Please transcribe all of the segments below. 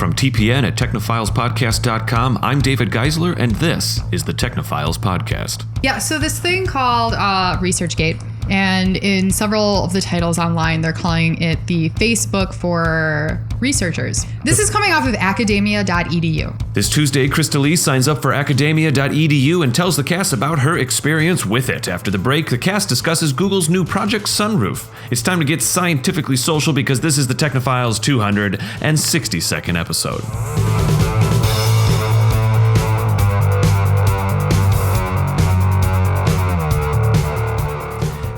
From TPN at technophilespodcast.com, I'm David Geisler, and this is the Technophiles Podcast. Yeah, so this thing called ResearchGate, and in several of the titles online, they're calling it the Facebook for researchers. This is coming off of Academia.edu. This Tuesday, Krista-Lee signs up for Academia.edu and tells the cast about her experience with it. After the break, the cast discusses Google's new Project Sunroof. It's time to get scientifically social because this is the Technophiles 262nd episode.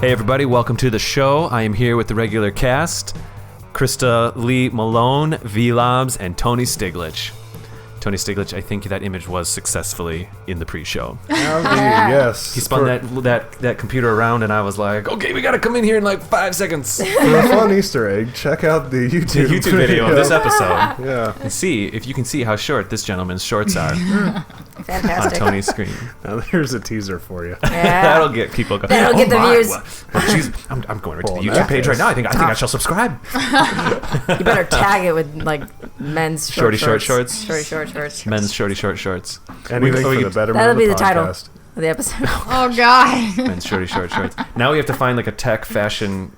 Hey everybody, welcome to the show. I am here with the regular cast, Krista-Lee, Malone, Laabs, and Tony Stiglich. Tony Stiglich, I think that image was successfully in the pre-show. Yes. He spun that computer around and I was like, okay, we gotta come in here in like 5 seconds. For a fun Easter egg, check out the YouTube video of this episode. Yeah. And see if you can see how short this gentleman's shorts are Fantastic. on Tony's screen. Now there's a teaser for you. Yeah. That'll get people going. That'll get the views. I'm going right to the YouTube page right now. I think I shall subscribe. You better tag it with like men's Shorty short shorts. Men's shorty short shorts. Anything for the betterment That'll of be the the title podcast. of the episode. Oh, God. Men's shorty short shorts. Now we have to find like a tech fashion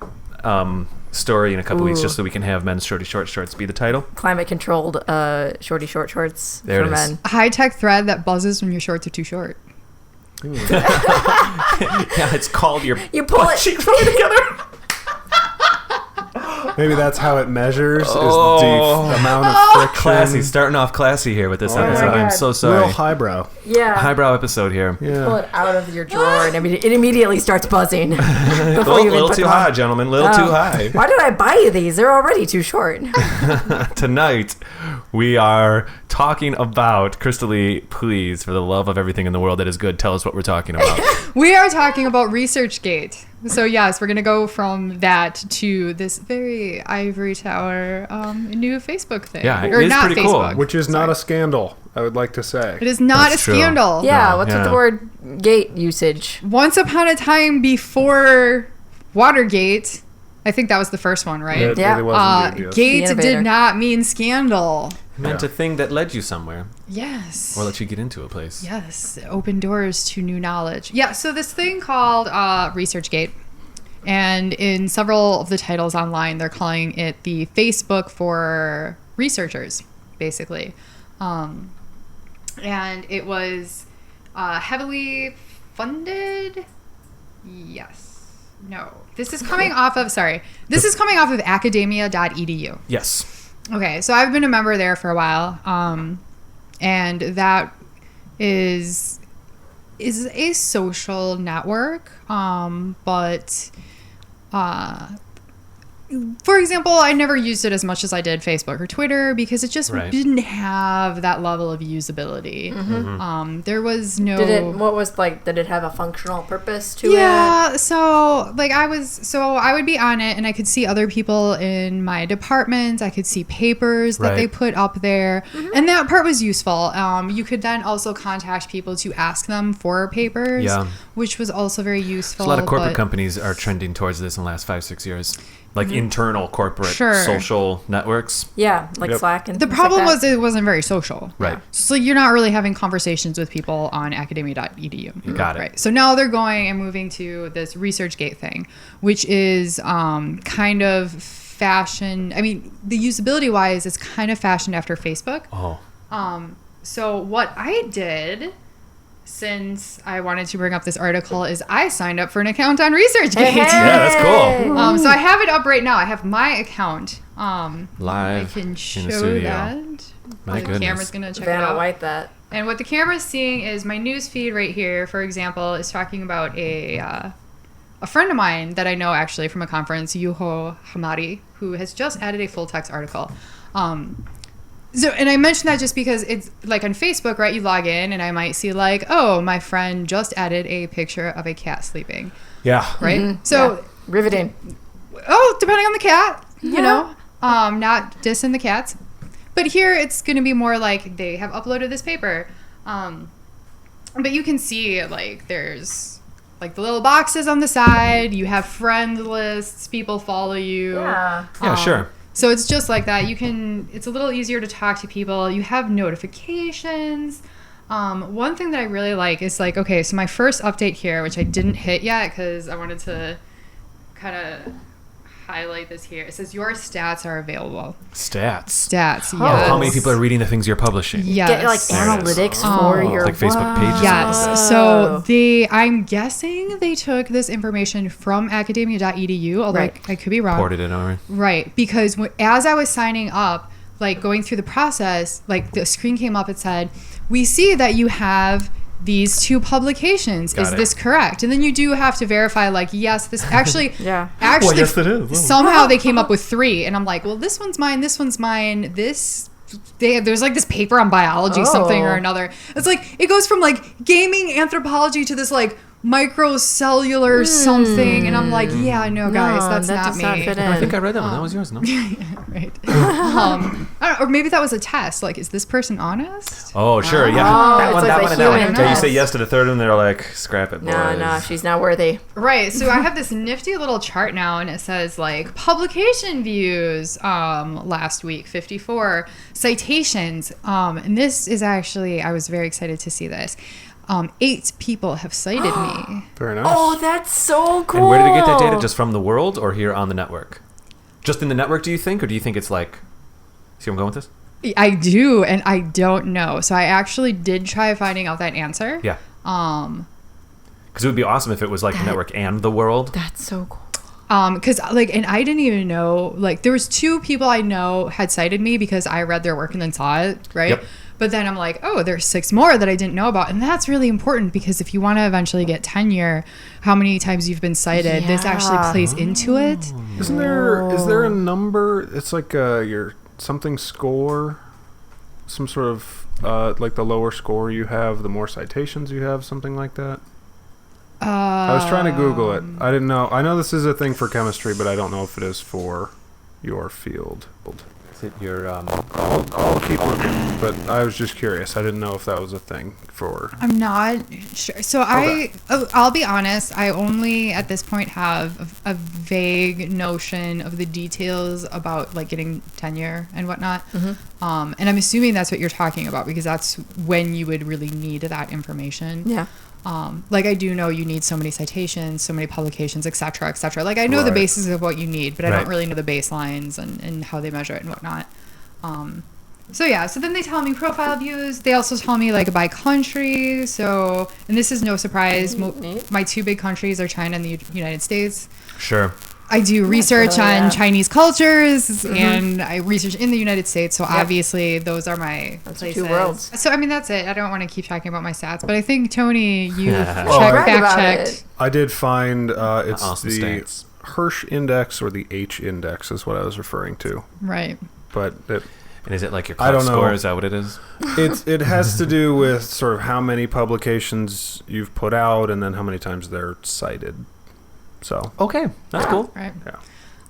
story in a couple weeks just so we can have men's shorty short shorts be the title. Climate controlled shorty short shorts There for it is. men. A high-tech thread that buzzes when your shorts are too short. Yeah, it's called your You pull butt it. cheeks really together. Maybe that's how it measures is the amount of friction. Classy, starting off classy here with this episode. my I'm God. so sorry. Real highbrow. Yeah. Highbrow episode here. Pull Yeah. it out of your drawer and it immediately starts buzzing. Before you even Little put too them high, on. gentlemen. Little too high. Why did I buy you these? They're already too short. Tonight, we are talking about, Krista-Lee, please, for the love of everything in the world that is good, tell us what we're talking about. We are talking about ResearchGate. So, yes, we're going to go from that to this very ivory tower new Facebook thing. Yeah, it or is not pretty Facebook. cool. Which is not a scandal, I would like to say. It is not That's a true. scandal. Yeah, No, what's yeah. with the word gate usage? Once upon a time before Watergate, I think that was the first one, right? It Yeah. really wasn't good, yes. Gate The innovator. did not mean scandal. It meant a thing that led you somewhere Yes. or let you get into a place. Yes, open doors to new knowledge. Yeah, so this thing called ResearchGate, and in several of the titles online, they're calling it the Facebook for researchers, basically. And it was heavily funded. Yes. No. This is coming off of, this is coming off of Academia.edu. Yes. Okay, so I've been a member there for a while, and that is a social network, but for example, I never used it as much as I did Facebook or Twitter because it just Right. didn't have that level of usability. There was no. Did it have a functional purpose to it? Yeah, so like I would be on it and I could see other people in my department. I could see papers that Right. they put up there, and that part was useful. You could then also contact people to ask them for papers, Yeah. which was also very useful. A lot of corporate but- companies are trending towards this in the last 5-6 years. Like internal corporate Sure. social networks. Yeah, like Yep. Slack and The things problem like was it wasn't very social. Right. So you're not really having conversations with people on Academia.edu. You got it. Right. So now they're going and moving to this ResearchGate thing, which is kind of fashion. I mean, the usability wise, it's kind of fashioned after Facebook. Oh. So what I did, since I wanted to bring up this article, is I signed up for an account on ResearchGate. Hey, hey. Yeah, that's cool. So I have it up right now. I have my account. Live I can in the show studio. that. My The goodness. camera's gonna check it Vanna out. White that. And what the camera's seeing is my news feed right here, for example, is talking about a friend of mine that I know actually from a conference, Yuho Hamari, who has just added a full text article. And I mentioned that just because it's like on Facebook, right? You log in and I might see like, oh, my friend just added a picture of a cat sleeping, Yeah. right? So, Yeah. Riveting. depending on the cat, you know, not dissing the cats. But here it's going to be more like they have uploaded this paper. But you can see like there's like the little boxes on the side. You have friend lists. People follow you. Yeah. Yeah, sure. So it's just like that. It's a little easier to talk to people. You have notifications. One thing that I really like is like, okay, so my first update here, which I didn't hit yet because I wanted to kind of highlight this here. It says your stats are available. Stats, yes. How many people are reading the things you're publishing? Yes. Get like analytics for your like Facebook pages. Yes. So I'm guessing they took this information from Academia.edu, although I could be wrong. Ported it over. Right. Because as I was signing up, like going through the process, like the screen came up, it said, we see that you have these 2 publications. Is this correct? And then you do have to verify, like, yes, this actually, actually, well, yes, it is. Somehow they came up with 3, and I'm like, well, this one's mine, there's like this paper on biology, something or another. It's like, it goes from like gaming anthropology to this like microcellular something, and I'm like, yeah, no, guys, that's not me. I think I read that one. That was yours, no? Right. I don't, or maybe that was a test. Like, is this person honest? Oh, sure, yeah. That one. So you say yes to the third one, they're like, scrap it, boys. No, she's not worthy. Right. So I have this nifty little chart now, and it says like publication views last week, 54 citations. And this is actually, I was very excited to see this. 8 people have cited me. Very nice. Oh, that's so cool. And where did they get that data? Just from the world or here on the network? Just in the network, do you think? Or do you think it's like... See where I'm going with this? I do, and I don't know. So I actually did try finding out that answer. Yeah. Because it would be awesome if it was like the network and the world. That's so cool. Because like, and I didn't even know, like, there was 2 people I know had cited me because I read their work and then saw it, right? Yep. But then I'm like, oh, there's 6 more that I didn't know about. And that's really important because if you want to eventually get tenure, how many times you've been cited, this actually plays into it. Is there a number? It's like your something score, some sort of like the lower score you have, the more citations you have, something like that. I was trying to Google it. I didn't know. I know this is a thing for chemistry, but I don't know if it is for your field. Is it your... all the people, but I was just curious. I didn't know if that was a thing for... I'm not sure. So I'll be honest. I only at this point have a vague notion of the details about like getting tenure and whatnot. And I'm assuming that's what you're talking about because that's when you would really need that information. Yeah. Like I do know you need so many citations, so many publications, et cetera, et cetera. Like I know the basis of what you need, but I don't really know the baselines and how they measure it and whatnot. So yeah, so then they tell me profile views. They also tell me like by country. So, and this is no surprise. My 2 big countries are China and the United States. Sure. I do research on Chinese cultures and I research in the United States. So obviously those are my places. 2 worlds. So I mean, that's it. I don't want to keep talking about my stats, but I think Tony, you fact checked. I did find it's Awesome the stats. Hirsch index or the H index is what I was referring to. Right. But And is it like your I don't club score? know. Is that what it is? It has to do with sort of how many publications you've put out and then how many times they're cited. So Okay, that's cool. Right. yeah.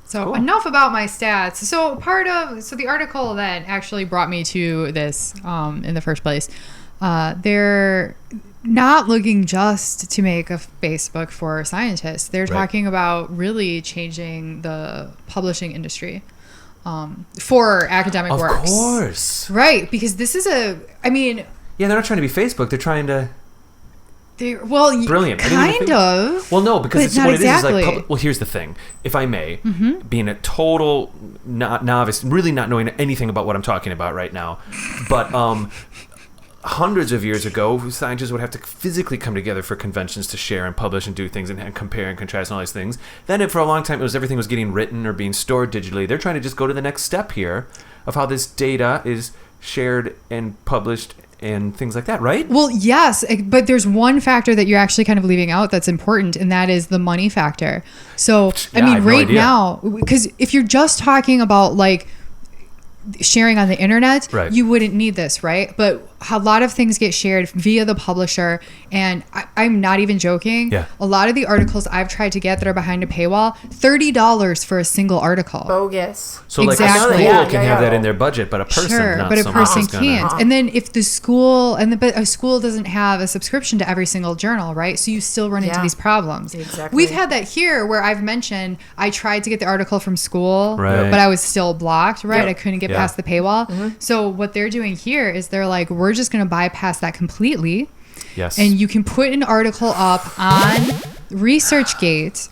So Cool. enough about my stats. So the article that actually brought me to this in the first place, they're not looking just to make a Facebook for scientists. They're talking about really changing the publishing industry for academic works. Of course. Right, because this is Yeah, they're not trying to be Facebook. They're trying to... Brilliant. Kind of. Well, no, because but it's not what exactly. it is. Well, here's the thing. If I may, being a total novice, really not knowing anything about what I'm talking about right now, but hundreds of years ago, scientists would have to physically come together for conventions to share and publish and do things and compare and contrast and all these things. Then for a long time, everything was getting written or being stored digitally. They're trying to just go to the next step here of how this data is shared and published and things like that, right? Well, yes, but there's one factor that you're actually kind of leaving out that's important, and that is the money factor. So, Yeah, I have no idea. now, because if you're just talking about like sharing on the internet, Right. you wouldn't need this, right? But a lot of things get shared via the publisher, and I'm not even joking. Yeah. A lot of the articles I've tried to get that are behind a paywall, $30 for a single article. Bogus. So like a Exactly. school Yeah, can yeah, have yeah. that in their budget, but a person Sure, not but a so much person is gonna- can't. And then if the school but a school doesn't have a subscription to every single journal, right? So you still run into Yeah. these problems. Exactly. We've had that here where I've mentioned I tried to get the article from school, Right. but I was still blocked, right? Yep. I couldn't get Yeah. past the paywall. So what they're doing here is they're like, we're just going to bypass that completely. Yes. And you can put an article up on ResearchGate.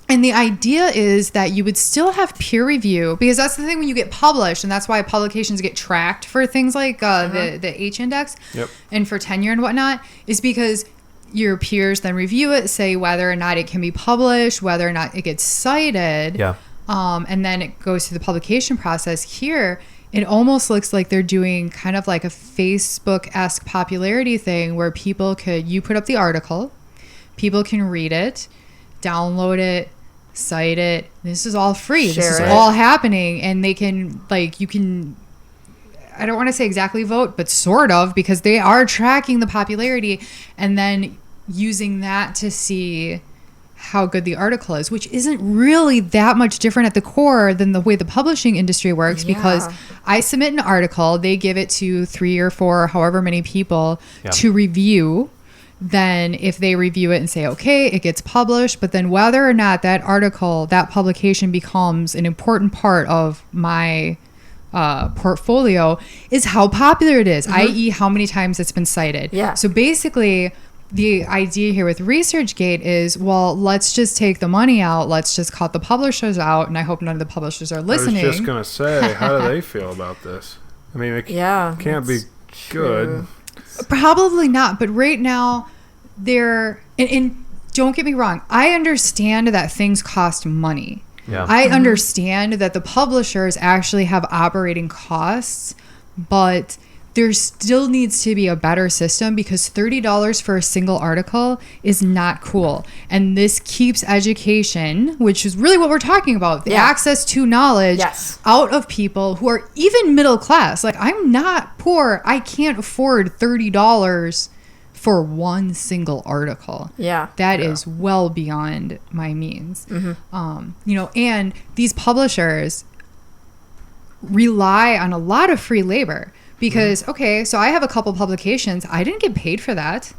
And the idea is that you would still have peer review, because that's the thing when you get published, and that's why publications get tracked for things like the H index Yep. and for tenure and whatnot, is because your peers then review it, say whether or not it can be published, whether or not it gets cited. Yeah. And then it goes through the publication process. Here, it almost looks like they're doing kind of like a Facebook-esque popularity thing where you put up the article, people can read it, download it, cite it. This is all free. This Share is it. all happening. And they can, like, you can, I don't want to say exactly vote, but sort of, because they are tracking the popularity and then using that to see how good the article is, which isn't really that much different at the core than the way the publishing industry works, because Yeah. I submit an article, they give it to 3 or 4, however many people Yeah. to review. Then if they review it and say, okay, it gets published, but then whether or not that article, that publication becomes an important part of my portfolio is how popular it is, i.e. how many times it's been cited. Yeah. So basically, the idea here with ResearchGate is, well, let's just take the money out. Let's just cut the publishers out. And I hope none of the publishers are listening. I was just going to say, how do they feel about this? I mean, it can't be good. Probably not. But right now, they're... And don't get me wrong. I understand that things cost money. Yeah. I understand that the publishers actually have operating costs, but there still needs to be a better system, because $30 for a single article is not cool. And this keeps education, which is really what we're talking about, the Yeah. access to knowledge, Yes. out of people who are even middle class. Like, I'm not poor. I can't afford $30 for one single article. Yeah. That is well beyond my means. And these publishers rely on a lot of free labor, because, okay, so I have a couple publications. I didn't get paid for that.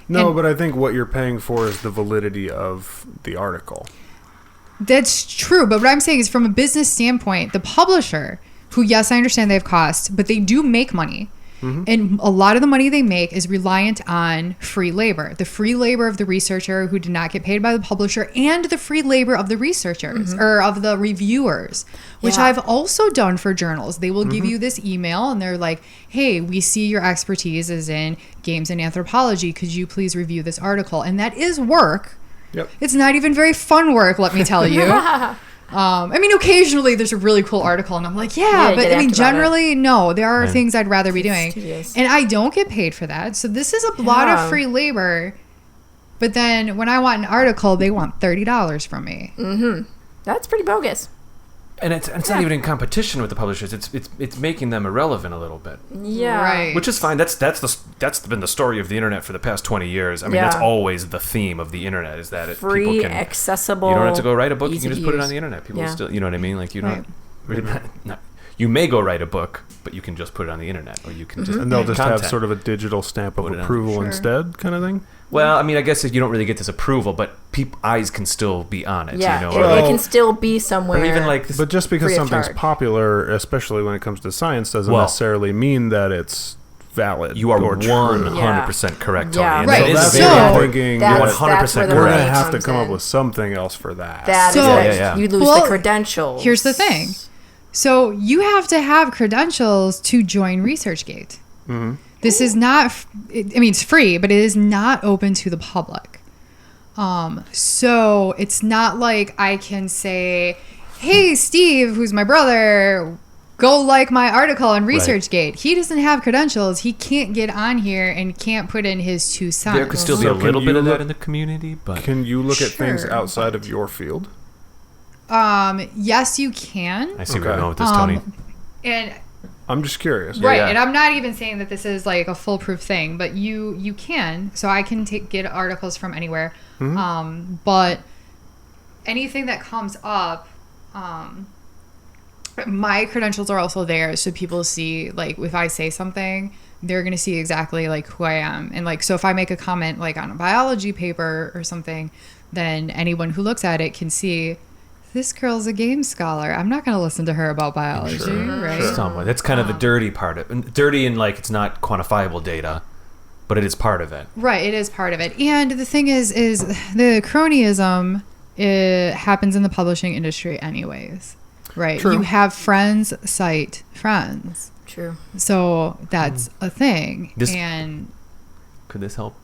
No, And- but I think what you're paying for is the validity of the article. That's true. But what I'm saying is, from a business standpoint, the publisher, who, yes, I understand they have costs, but they do make money. And a lot of the money they make is reliant on free labor. The free labor of the researcher who did not get paid by the publisher, and the free labor of the researchers or of the reviewers, which Yeah. I've also done for journals. They will give you this email and they're like, hey, we see your expertise is in games and anthropology. Could you please review this article? And that is work. Yep. It's not even very fun work, let me tell you. I mean, occasionally there's a really cool article and I'm like, Yeah, but get I mean, amped about generally, no, there are things I'd rather be doing. tedious. And I don't get paid for that. So this is a lot Yeah. of free labor. But then when I want an article, they want $30 from me. That's pretty bogus. And it's not even in competition with the publishers. It's making them irrelevant a little bit, Yeah. Right. which is fine. That's been the story of the internet for the past 20 years. I mean, that's Yeah. always the theme of the internet, is that people Free, can accessible. You don't have to go write a book. You easy can just to put it use. on the internet. People Yeah. still, you know what I mean? Like you don't. Right. You may go write a book, but you can just put it on the internet, or you can just. And they'll just content. have sort of a digital stamp of Put it on. approval Sure. instead, kind of thing. Well, I mean, I guess you don't really get this approval, but eyes can still be on it. Yeah, You know, it, or, Well, it can still be somewhere. or even like this, But just because Free of something's charge. popular, especially when it comes to science, doesn't Well- necessarily mean that it's valid. you are or true. 100% correct, Tony. Yeah. And Right. that is So that's very what I'm important. thinking. That's, that that's 100% where the we're correct. gonna money have to comes come up in. with something else for that. That So- is Yeah, it. yeah. You lose Well, the credentials. Here's the thing. So you have to have credentials to join ResearchGate. This is not, it's free, but it is not open to the public. So it's not like I can say, hey, Steve, who's my brother, go like my article on ResearchGate. He doesn't have credentials. He can't get on here and can't put in his 2 cents. There could still be So a can little bit you of that look- in the community, but Can you look at things Sure, outside of your field? Yes, you can. I see where Okay. you're going with this, Tony. And I'm just curious. Right, Yeah. and I'm not even saying that this is like a foolproof thing, but you can. So I can get articles from anywhere. But anything that comes up, my credentials are also there, so people see, like, if I say something, they're going to see exactly, like, who I am. And, like, so if I make a comment, like, on a biology paper or something, then anyone who looks at it can see, this girl's a game scholar. I'm not going to listen to her about biology, right? Somewhat. That's kind of the dirty part of it. Dirty in, like, it's not quantifiable data, but it is part of it. Right, it is part of it. And the thing is the cronyism, it happens in the publishing industry anyways. Right. True. You have friends cite friends. True. So that's a thing. Could this help?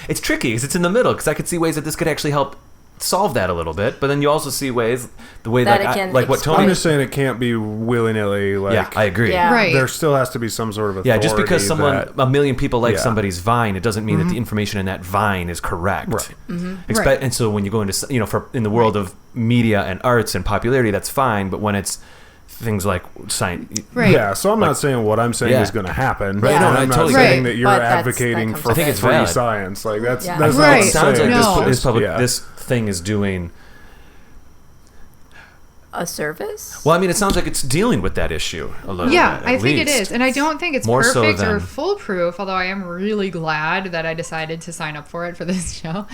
It's tricky because it's in the middle, because I could see ways that this could actually help solve that a little bit, but then you also see ways, the way That that it can like what explain. Tony. I'm just saying it can't be willy-nilly. Like, Yeah, I agree. Yeah. Right. There still has to be some sort of authority. Yeah, just because a million people like Yeah. somebody's Vine, it doesn't mean that the information in that Vine is correct. Right. Right. And so when you go into, in the world of media and arts and popularity, that's fine. But when it's things like science, Right. Yeah, so I'm not saying what I'm saying Yeah. is going to happen. Right, and no, I I'm not totally saying agree. that you're But that advocating comes for up. I think it's free valid. science. Like that's Yeah. that's Right. not what I'm it sounds like saying. No. this thing is doing. A service? Well, I mean, it sounds like it's dealing with that issue a little Yeah, bit. I at think it least. is. And I don't think it's More so perfect or than- foolproof, although I am really glad that I decided to sign up for it for this show.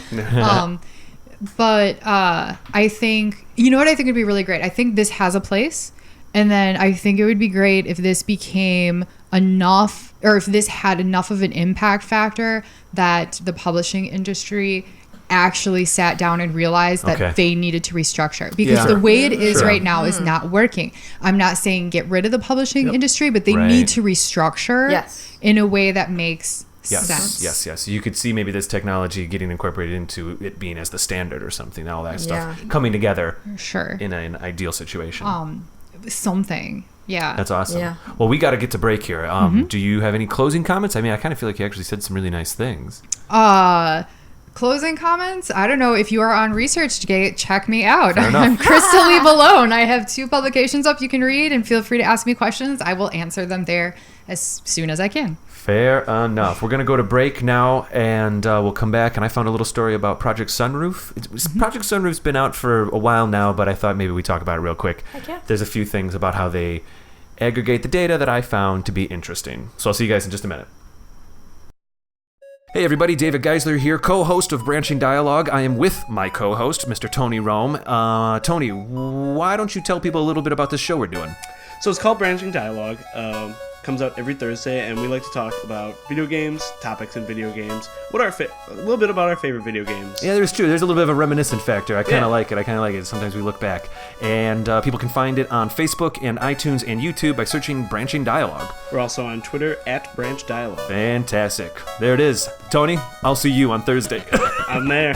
But I think, you know what I think would be really great? I think this has a place. And then I think it would be great if this became enough, or if this had enough of an impact factor that the publishing industry actually sat down and realized that Okay. they needed to restructure, because Yeah. the way it is Sure. right now is not working. I'm not saying get rid of the publishing industry, but they Right. need to restructure Yes. in a way that makes Yes, sense. yes. You could see maybe this technology getting incorporated into it being as the standard or something. All that stuff Yeah. coming together Sure. in an ideal situation. Something. Yeah. That's awesome. Yeah. Well, we got to get to break here. Do you have any closing comments? I mean, I kind of feel like you actually said some really nice things. Closing comments? I don't know. If you are on ResearchGate, check me out. Fair enough. I'm Krista-Lee Malone. I have 2 publications up you can read, and feel free to ask me questions. I will answer them there as soon as I can. Fair enough. We're going to go to break now, and we'll come back. And I found a little story about Project Sunroof. Project Sunroof's been out for a while now, but I thought maybe we talk about it real quick. Heck yeah. There's a few things about how they aggregate the data that I found to be interesting. So I'll see you guys in just a minute. Hey everybody, David Geisler here, co-host of Branching Dialogue. I am with my co-host, Mr. Tony Rome. Tony, why don't you tell people a little bit about this show we're doing? So it's called Branching Dialogue. Comes out every Thursday, and we like to talk about video games, topics in video games. What are a little bit about our favorite video games. Yeah, there's a little bit of a reminiscent factor. I kind Yeah. of like it. Sometimes we look back. And people can find it on Facebook and iTunes and YouTube by searching Branching Dialogue. We're also on Twitter at Branch Dialogue. Fantastic. There it is. Tony, I'll see you on Thursday. I'm there.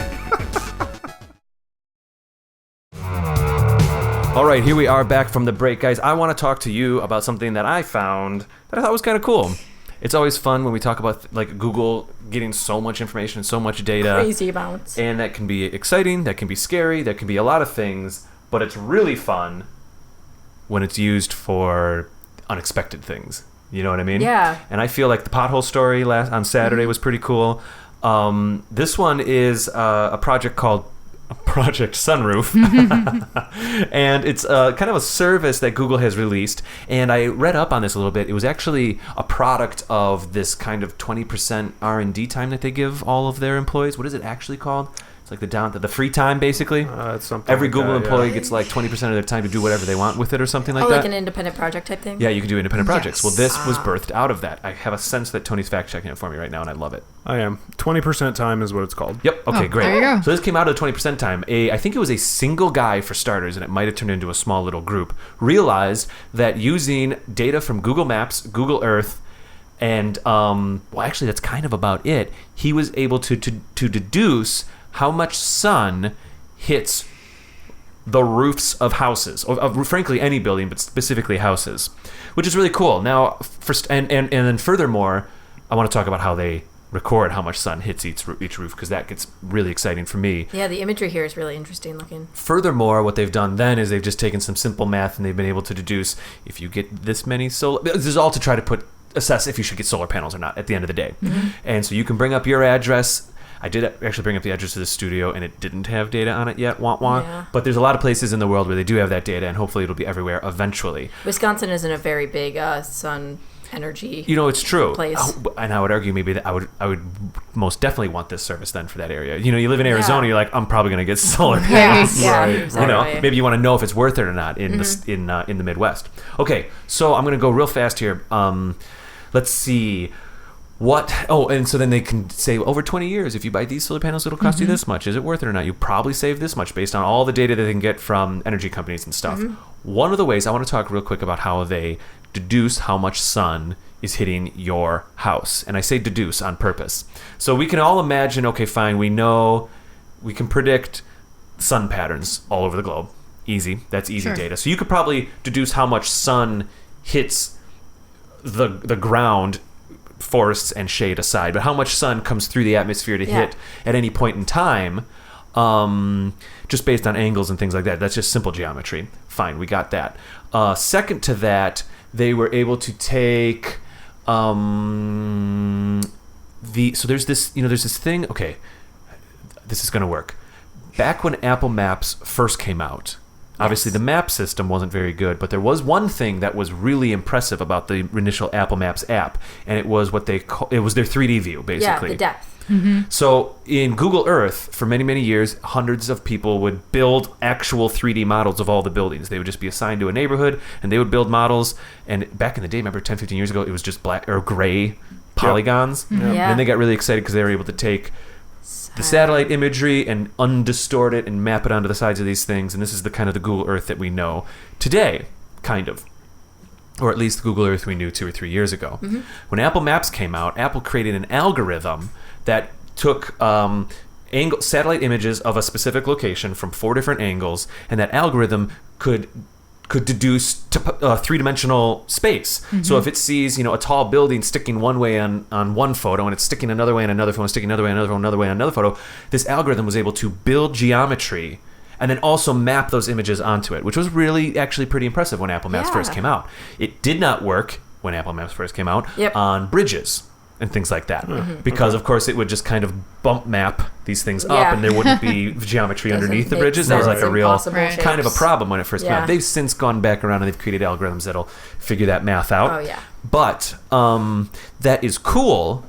All right, here we are back from the break. Guys, I want to talk to you about something that I found that I thought was kind of cool. It's always fun when we talk about like Google getting so much information and so much data. Crazy amounts. And that can be exciting, that can be scary, that can be a lot of things, but it's really fun when it's used for unexpected things. You know what I mean? Yeah. And I feel like the pothole story on Saturday was pretty cool. This one is a project called Project Sunroof. And it's kind of a service that Google has released. And I read up on this a little bit. It was actually a product of this kind of 20% R&D time that they give all of their employees. What is it actually called? It's like the free time, basically. It's something Every like Google that, employee yeah. gets like 20% of their time to do whatever they want with it or something like Oh, that. like an independent project type thing? Yeah, you can do independent projects. Yes. Well, this was birthed out of that. I have a sense that Tony's fact-checking it for me right now, and I love it. I am. 20% time is what it's called. Yep. Okay, Oh, great. there you go. So this came out of the 20% time. I think it was a single guy for starters, and it might have turned into a small little group, realized that using data from Google Maps, Google Earth, and, well, actually, that's kind of about it. He was able to deduce how much sun hits the roofs of houses, of frankly any building, but specifically houses, which is really cool. Now, and then furthermore, I want to talk about how they record how much sun hits each roof, because that gets really exciting for me. Yeah, the imagery here is really interesting looking. Furthermore, what they've done then is they've just taken some simple math and they've been able to deduce if you get this many solar. This is all to try to assess if you should get solar panels or not at the end of the day. And so you can bring up your address. I did actually bring up the address of the studio, and it didn't have data on it yet, Yeah. But there's a lot of places in the world where they do have that data, and hopefully it'll be everywhere eventually. Wisconsin isn't a very big sun energy It's true. place. And I would argue maybe that I would most definitely want this service then for that area. You live in Arizona, you're like, I'm probably going to get solar panels. Yeah, exactly. Maybe you want to know if it's worth it or not in the Midwest. Okay, so I'm going to go real fast here. Let's see. And so then they can say, over 20 years, if you buy these solar panels, it'll cost you this much. Is it worth it or not? You probably save this much based on all the data that they can get from energy companies and stuff. One of the ways I want to talk real quick about how they deduce how much sun is hitting your house. And I say deduce on purpose. So we can all imagine, okay, fine, we know we can predict sun patterns all over the globe. Easy. That's easy data. So you could probably deduce how much sun hits the ground, forests and shade aside, but how much sun comes through the atmosphere to hit at any point in time, just based on angles and things like that. That's just simple geometry. Fine, we got that. Second to that, they were able to take so there's this thing. Okay, this is going to work. Back when Apple Maps first came out, obviously the map system wasn't very good, but there was one thing that was really impressive about the initial Apple Maps app, and it was it was their 3D view, basically. Yeah, the depth. So in Google Earth, for many, many years, hundreds of people would build actual 3D models of all the buildings. They would just be assigned to a neighborhood, and they would build models. And back in the day, remember 10, 15 years ago, it was just black or gray polygons. Yeah. And then they got really excited because they were able to take the satellite imagery and undistort it and map it onto the sides of these things. And this is the kind of the Google Earth that we know today, kind of. Or at least the Google Earth we knew 2 or 3 years ago. When Apple Maps came out, Apple created an algorithm that took satellite images of a specific location from 4 different angles, and that algorithm could deduce three-dimensional space. So if it sees a tall building sticking one way on one photo, and it's sticking another way on another photo, sticking another way on another way on another photo, this algorithm was able to build geometry and then also map those images onto it, which was really actually pretty impressive when Apple Maps first came out. It did not work when Apple Maps first came out on bridges and things like that, because of course it would just kind of bump map these things up, and there wouldn't be geometry underneath the bridges. That was like a real kind of a problem when it first came out. They've since gone back around and they've created algorithms that'll figure that math out. Oh yeah. But that is cool.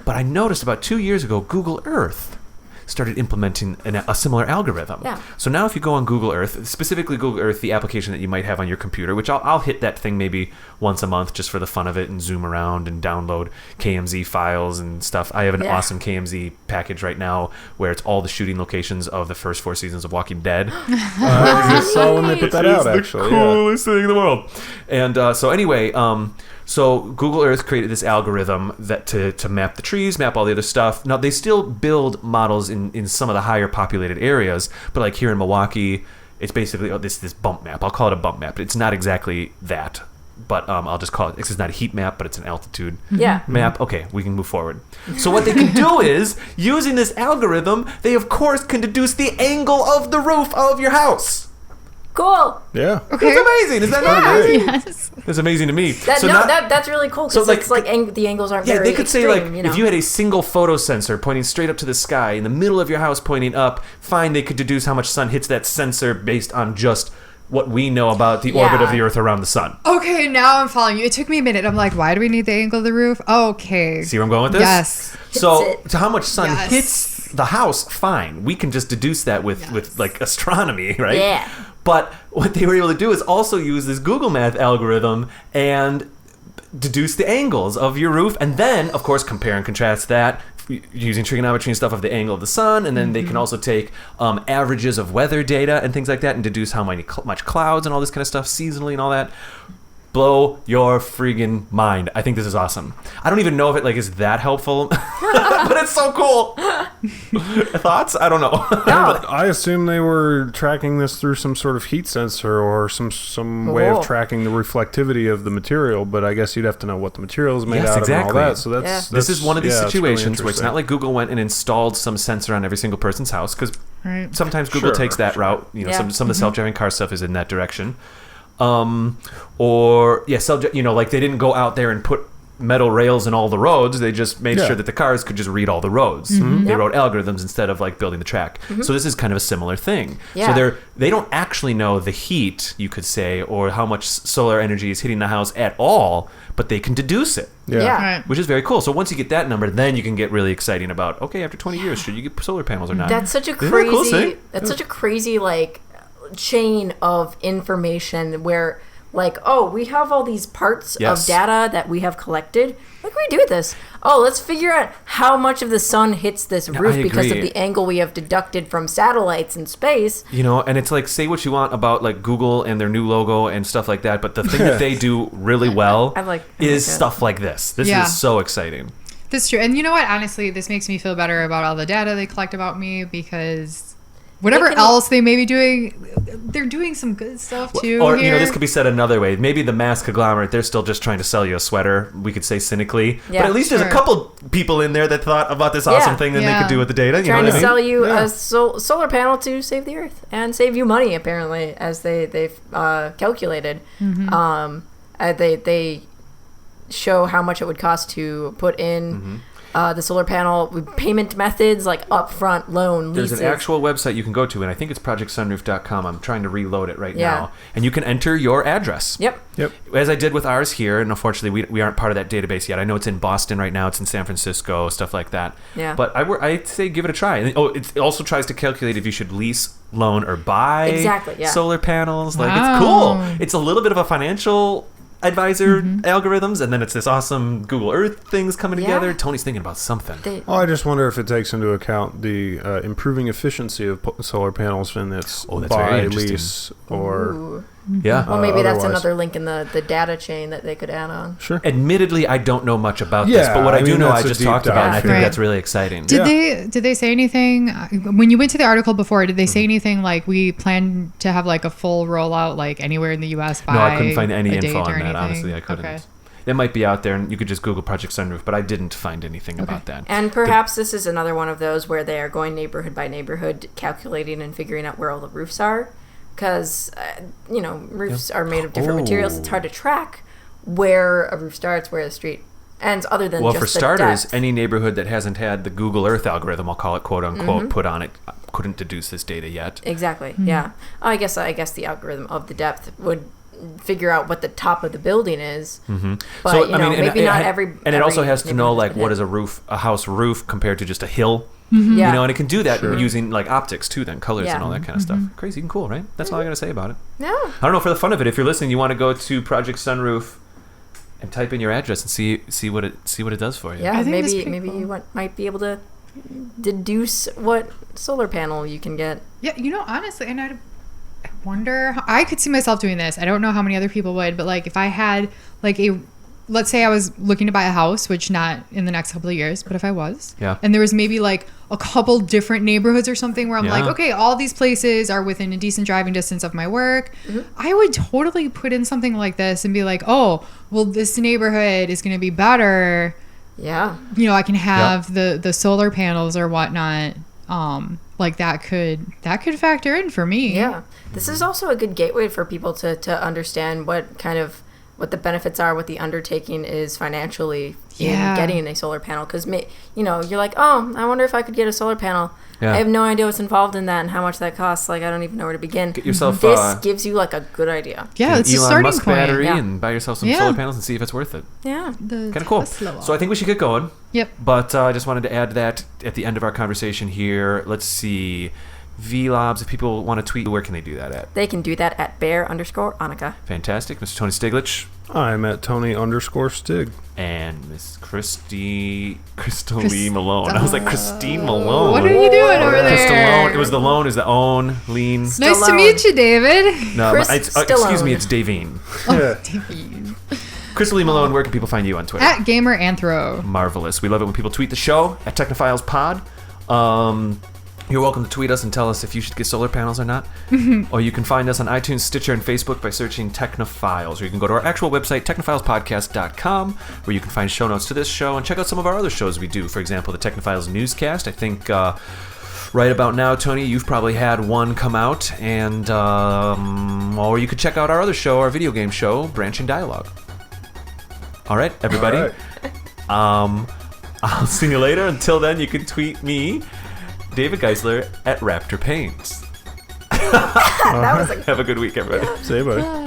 But I noticed about 2 years ago, Google Earth started implementing a similar algorithm. Yeah. So now if you go on Google Earth, specifically Google Earth, the application that you might have on your computer, which I'll hit that thing maybe once a month just for the fun of it and zoom around and download KMZ files and stuff. I have an awesome KMZ package right now where it's all the shooting locations of the first 4 seasons of Walking Dead. I just saw when they put that out, actually. The coolest thing in the world. And so anyway, so Google Earth created this algorithm that to map the trees, map all the other stuff. Now they still build models in some of the higher populated areas, but like here in Milwaukee, it's basically this bump map. I'll call it a bump map. It's not exactly that, but I'll just call it. It's not a heat map, but it's an altitude map. Okay, we can move forward. So what they can do is, using this algorithm, they of course can deduce the angle of the roof of your house. Cool. Yeah. Okay. It's amazing. Is that not amazing? Yes. It's amazing to me. That's really cool. So, Because the angles aren't very they could say extreme, if you had a single photo sensor pointing straight up to the sky in the middle of your house pointing up, fine, they could deduce how much sun hits that sensor based on just what we know about the orbit of the Earth around the sun. Okay, now I'm following you. It took me a minute. I'm like, why do we need the angle of the roof? Okay. See where I'm going with this? Yes. So to how much sun Yes. hits the house, fine. We can just deduce that with like astronomy, right? Yeah. But what they were able to do is also use this Google Math algorithm and deduce the angles of your roof, and then, of course, compare and contrast that using trigonometry and stuff of the angle of the sun, and then they can also take averages of weather data and things like that and deduce how much clouds and all this kind of stuff seasonally and all that. blow your friggin' mind. I think this is awesome. I don't even know if it like is that helpful, but it's so cool. Thoughts? I don't know. I assume they were tracking this through some sort of heat sensor or some way of tracking the reflectivity of the material, but I guess you'd have to know what the material is made out of and all that. So that's this is one of these situations really where it's not like Google went and installed some sensor on every single person's house, because sometimes Google takes that route. You know, some of the self-driving car stuff is in that direction. Like they didn't go out there and put metal rails in all the roads. They just made sure that the cars could just read all the roads. They wrote algorithms instead of like building the track. So this is kind of a similar thing. So they don't actually know the heat, you could say, or how much solar energy is hitting the house at all, but they can deduce it. Which is very cool. So once you get that number, then you can get really exciting about, okay, after 20 years, should you get solar panels or not? That's such a crazy such a crazy like chain of information where like, oh, we have all these parts of data that we have collected. What can we do with this? Oh, let's figure out how much of the sun hits this roof because of the angle we have deducted from satellites in space. You know, and it's like, say what you want about like Google and their new logo and stuff like that, but the thing that they do really well is stuff like this. This is so exciting. That's true. And you know what? Honestly, this makes me feel better about all the data they collect about me, because whatever else they may be doing, they're doing some good stuff too. Or, you know, this could be said another way. Maybe the mass conglomerate, they're still just trying to sell you a sweater, we could say cynically. But at least there's a couple people in there that thought about this awesome thing that they could do with the data. You trying know to sell you a solar panel to save the Earth and save you money, apparently, as they've calculated. They show how much it would cost to put in the solar panel, payment methods like upfront loan, leases. There's an actual website you can go to, and I think it's projectsunroof.com. I'm trying to reload it right now. And you can enter your address. Yep. As I did with ours here, and unfortunately we aren't part of that database yet. I know it's in Boston right now. It's in San Francisco, stuff like that. Yeah. But I'd say give it a try. And, it also tries to calculate if you should lease, loan, or buy solar panels. Like, it's cool. It's a little bit of a financial advisor algorithms, and then it's this awesome Google Earth things coming together. Tony's thinking about something. I just wonder if it takes into account the improving efficiency of solar panels in its buy, lease, or well, maybe that's another link in the data chain that they could add on. Sure. Admittedly, I don't know much about this, but what I do know, I just talked about, and I think that's really exciting. Did they say anything when you went to the article before? Did they say anything like we plan to have like a full rollout like anywhere in the U.S. by? No, I couldn't find any info on that. Anything? Honestly, I couldn't. It might be out there, and you could just Google Project Sunroof, but I didn't find anything about that. And perhaps this is another one of those where they are going neighborhood by neighborhood, calculating and figuring out where all the roofs are. Because, roofs are made of different materials. It's hard to track where a roof starts, where the street ends, other than just for starters, depth. Any neighborhood that hasn't had the Google Earth algorithm, I'll call it quote unquote, put on it, couldn't deduce this data yet. Exactly. Yeah. I guess the algorithm of the depth would figure out what the top of the building is. But So, maybe not every. And it also has to know like what is a house roof compared to just a hill. You know, and it can do that using like optics too, then colors and all that kind of stuff. Crazy and cool, right? That's all I gotta say about it. Yeah. I don't know, for the fun of it, if you're listening, you want to go to Project Sunroof and type in your address and see what it does for you. Yeah, I think maybe you might be able to deduce what solar panel you can get. Yeah, honestly, and I wonder, I could see myself doing this. I don't know how many other people would, but like if I had like let's say I was looking to buy a house, which not in the next couple of years, but if I was, and there was maybe like a couple different neighborhoods or something where I'm like, okay, all these places are within a decent driving distance of my work. I would totally put in something like this and be like, oh, well, this neighborhood is going to be better. Yeah. I can have the solar panels or whatnot. Like that could factor in for me. Yeah. This is also a good gateway for people to understand what the benefits are, what the undertaking is financially in getting a solar panel. Because, you're like, oh, I wonder if I could get a solar panel. I have no idea what's involved in that and how much that costs. Like, I don't even know where to begin. Get yourself this gives you like a good idea. Yeah, it's a Elon starting Musk point. battery and buy yourself some solar panels and see if it's worth it. Yeah. Kind of cool. So I think we should get going. Yep. But I just wanted to add that at the end of our conversation here. Let's see. Laabs. If people want to tweet, where can they do that at? They can do that at bear_Annika. Fantastic. Mr. Tony Stiglich. I'm at Tony_Stig. And Miss Krista-Lee Malone. I was like, Christine Malone. What are you doing over there? Krista-Lone. It was the Lone, is the own, lean. Nice to meet you, David. No, excuse me, Stallone. it's Davine. David. Krista-Lee Malone, where can people find you on Twitter? At GamerAnthro. Marvelous. We love it when people tweet the show at Technophiles Pod. You're welcome to tweet us and tell us if you should get solar panels or not. Or you can find us on iTunes, Stitcher, and Facebook by searching Technophiles. Or you can go to our actual website, technophilespodcast.com, where you can find show notes to this show and check out some of our other shows we do. For example, the Technophiles newscast. I think right about now, Tony, you've probably had one come out. And or you could check out our other show, our video game show, Branch and Dialogue. All right, everybody. All right. I'll see you later. Until then, you can tweet me, David Geisler, at Raptor Paints. That was Have a good week, everybody. Say bye.